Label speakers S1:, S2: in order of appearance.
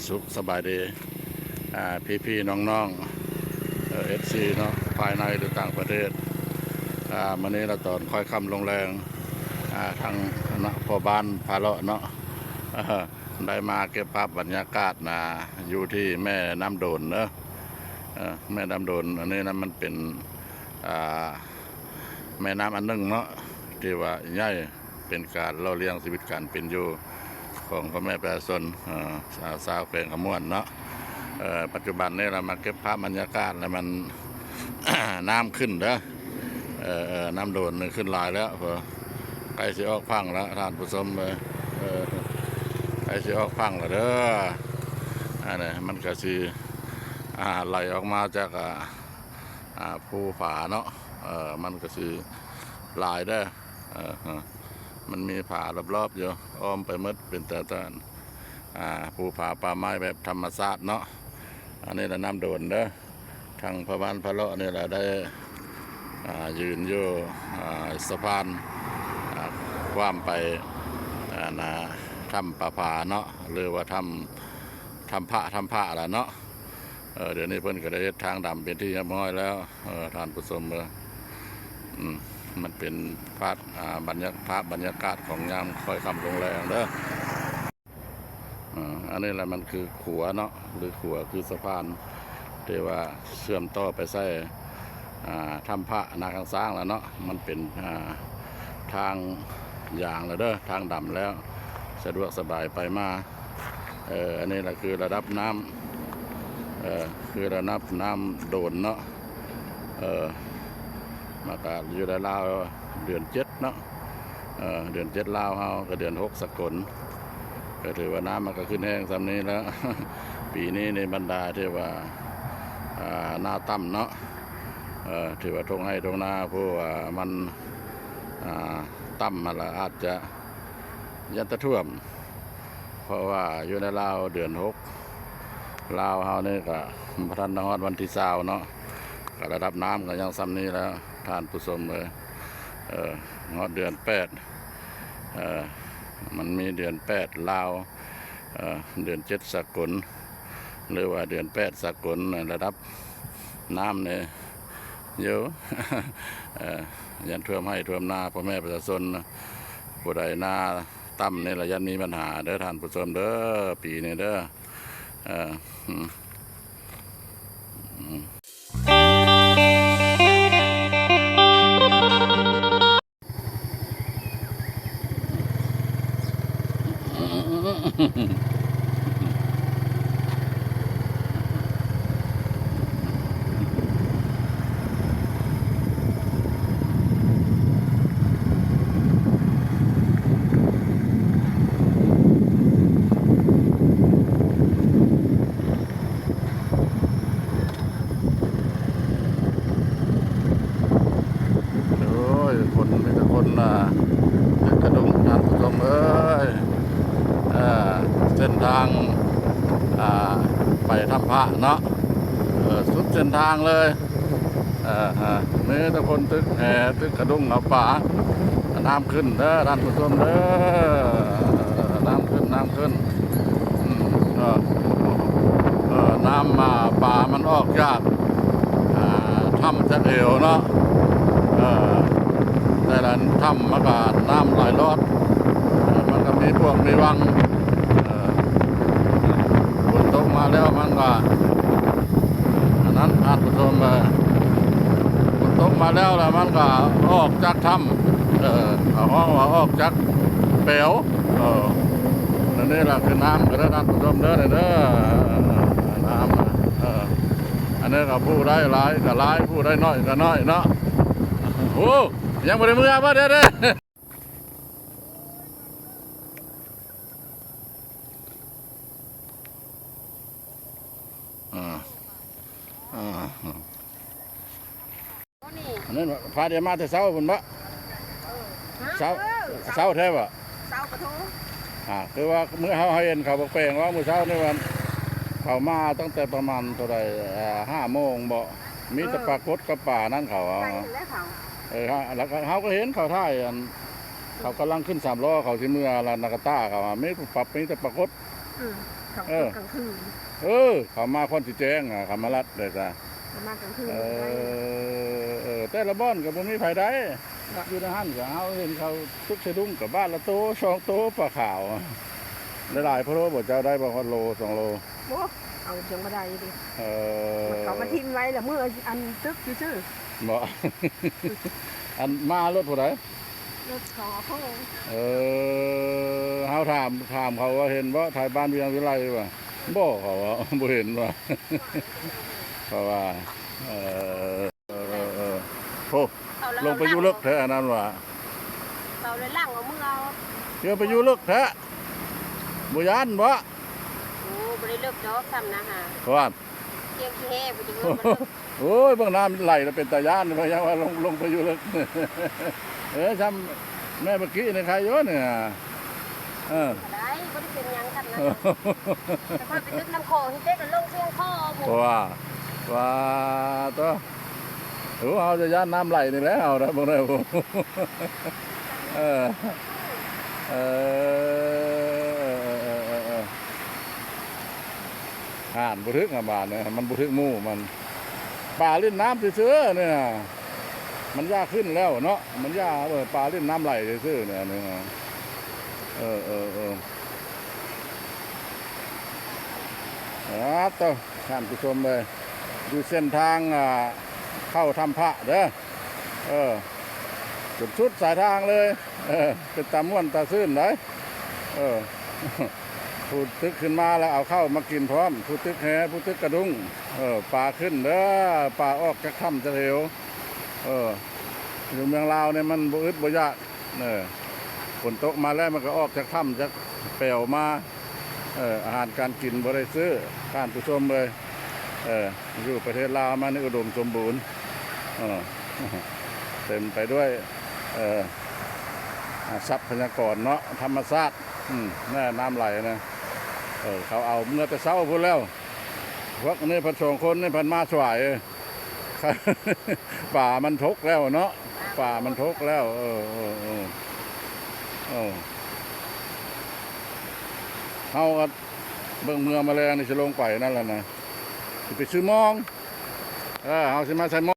S1: สุขสบายดีพี่น้องFC เนาะภายในหรือต่างประเทศวันนี้เราตอนค่อยคำลงแรงทางคณะพ่อบ้านพาเลาะเนาะได้มาเก็บภาพบรรยากาศอยู่ที่แม่น้ำโดนเนาะแม่น้ำโดนอันนี้นะมันเป็นแม่น้ำอันหนึ่งเนาะที่ว่าใหญ่เป็นการเล่าเรียงชีวิตการเป็นอยู่ของพ่อแม่ประชาชนสาวแขวงขมวนเนาะปัจจุบันนี้เรามาเก็บภาพบรรยากาศแล้วมัน น้ำขึ้นนะน้ำโดนขึ้นลายแล้วใกล้สิออกพังแล้วท่านผู้ชมเลยใกล้สิออกพังแล้วเด้ออันนี้มันก็สิไหลออกมาจากภูผาเนาะมันก็สิลายได้มันมีผารอบๆอยู่อ้อมไปมดเป็นแต่ภูผาป่าไม้แบบธรรมชาติเนาะอันนี้เราน้ำโดนเด้อทางพระบ้านพระเลาะนี่เราได้ยืนอยู่สะพานความไปถ้ำประภาเนาะหรือว่าถ้ำพระอะไรเนาะเดี๋ยวนี้เพิ่นก็ได้ทางดำเป็นที่เรียบร้อยแล้วท่านผู้ชมมันเป็นภาพบรรยากาศของยามค่อยคำลงแรงเด้ออันนี้แหละมันคือขัวเนาะหรือขัวคือสะพานที่ว่าเชื่อมต่อไปใส่ถ้ำพระนาคังช้างแล้วเนาะมันเป็นทางอย่างแล้วเด้อทางดำแล้วสะดวกสบายไปมาอันนี้แหละคือระดับน้ำคือระดับน้ำโดนเนาะมากอยู่ในลาวเดือน7เนาะเดือน7ลาวเฮาก็เดือน6สกลก็ถือว่าน้ำมันก็ขึ้นแห้งซ้ำนี้แล้ว ปีนี้ในบรรดาที่ว่าหน้าต่ำเนาะถือว่าทงให้ทงนาเพราะว่ามันต่ำมาละอาจจะยันตะท่วมเพราะว่าอยู่ในลาวเดือน6ลาวเฮานี่ก็พระท่านนฮอดวันที่20เนาะก็ระดับน้ำก็ยังซ้ำนี้แล้วท่านผู้ชมเลยฮอดเดือน8มันมีเดือน8ลาวเดือน7สกลหรือว่าเดือน8สกลระดับน้ำเนี่ยเยอะ ยันท่วมให้ท่วมนาพ่อแม่ประชาชนผู้ใดนาต่ำในระยะมีปัญหาเด้อท่านผู้ชมเด้อปีนี้เด้อ โอ้ยคนมีแต่คนกระดุมท่านผู้ชมเอ้ยเส้นทางไปถ้ำพระเนาะสุดเส้นทางเลยมีแต่คนตึกกระดุมเอาป่าน้ำขึ้นเด้อท่านผู้ชมเด้อน้ำขึ้นน้ำมาป่ามันออกยากถ้ำจะเอวเนาะแต่ละถ้ำมันก็น้ำไหลรอดมันก็มีพวกมีวังฝนตกมาแล้วมันก็อันนั้นท่านผู้ชมฝนตกมาแล้วมันก็ออกจากถ้ำเอาห้องว่าออกจากเปลวนี่แหละคือน้ำก็ได้ท่านผู้ชมเด้อน้ำอันนี้ก็ผู้ได้หลายก็หลายผู้ได้น้อยก็น้อยเนาะโอ้ยังไม่ได้มือป่ะเด้อันนั้นพาเดี๋ยวมาแต่เช้าบนบะเช้าแท้บะ
S2: เช้ากระทู้
S1: คือว่าเมื่อเขาเห็นเขาบอกแปลงว่าเมื่อเช้านี่วันเขามาตั้งแต่ประมาณเท่าไร5 โมงบ่มีแต่ปลากดกับป่านั่นเขาแล้วเขาก็เห็นเขาท่ายเขากำลังขึ้น3 ล้อเขาที่เมื่อลานากาต้าเขาไม่ปรับมีแต่ปลากด
S2: เขา
S1: เออ
S2: กลางคืน
S1: เขามาคนที่แจ้งเขามารัดเลยจ้ะ
S2: เขามากลางคืน
S1: แต่ละบ้านก็บ่มีไผได้อยู่ในหันก็เฮาเห็นเขาทุกสะดุ้งกับบ้านละโต2โตปลาขาวหลายๆพะโลบ่เจ้าได้บ่ฮอดโล2โล
S2: โอ้เอาจังบ่ได้ดิ
S1: เอ
S2: เขามาทิ้งไว้แล้วเมื่ออันตึกซื่อ
S1: บ่ อันมารถผู้ใด
S2: ๆรถเขาเขา
S1: เฮาถามเขาว่าเห็นบ่ถ่ายบ้านเวียงวิไลบ่บ่เขาว่าบ่เห็นว่า เพราะว่าโอ้ลงไปอยู่ลึกแท้อันนั้นว่ะ
S2: เขาเลยล่างเอามือเอา
S1: เดี๋ยวไปอยู่ลึกแท้บ่ย้านบ่
S2: โอ้บ่ได้เลิกดอกซ้ำนะฮะ
S1: ว่า
S2: เที่ยงขี้แห่บ่ได้เลิกบ่เลิก
S1: โอ้ยเบิ่งน้ำไหลแล้วเป็นตาย้านบ่ยังว่าลงไปอยู่ลึก จำแม่เมื่อกี้นี่ใครอยู่เนี่ย
S2: ได้บ่ได้เป็นหยังกันนะแต่พอไปตึกน้ำโขงที่เต๊กก็ลงเสียงคอหมู่
S1: ว่าตัวเอาจะย่านน้ำไหลนี่แหล้วนะพวกนั้นห่านบุทึกบาทเนี่ยมันบุทึกมู่มันป่าเล่นน้ำซื่อๆเนี่ยมันยากขึ้นแล้วเนาะมันยากป่าเล่นน้ำไหลซื่อๆเนี่ยต่อท่านผู้ชมเลยดูเส้นทางเข้าถ้ำพระเด้อจุดชุดสายทางเลยเป็นตาม่วนตาซื่นเลยผู้ตึกขึ้นมาแล้วเอาเข้ามากินพร้อมผู้ตึกแหผู้ตึกกระดุงปลาขึ้นเด้อปลาออกจากถ้ำจะเหวอยู่เมืองลาวเนี่ยมันบ่อึดบ่ยากฝนตกมาแล้วมันก็ออกจากถ้ำจากแปลวมาอาหารการกินบ่ได้ซื้อท่านผู้ชมเลยอยู่ประเทศลาวมันอุดมสมบูรณ์เต็มไปด้วยทรัพยากรเนาะธรรมชาติแน่น้ำไหลนะเขาเอาเมื่อแต่เช้าพูดแล้วพวกนี้พัน2คนนี่พันมาสวาย ป่ามันทกแล้วเนาะป่ามันทกแล้วเอาเบิ่งเมืองมาแล้วนี่จะลงไปนั่นแหละนะไปซื้อมองเอาสิมาใส่มอง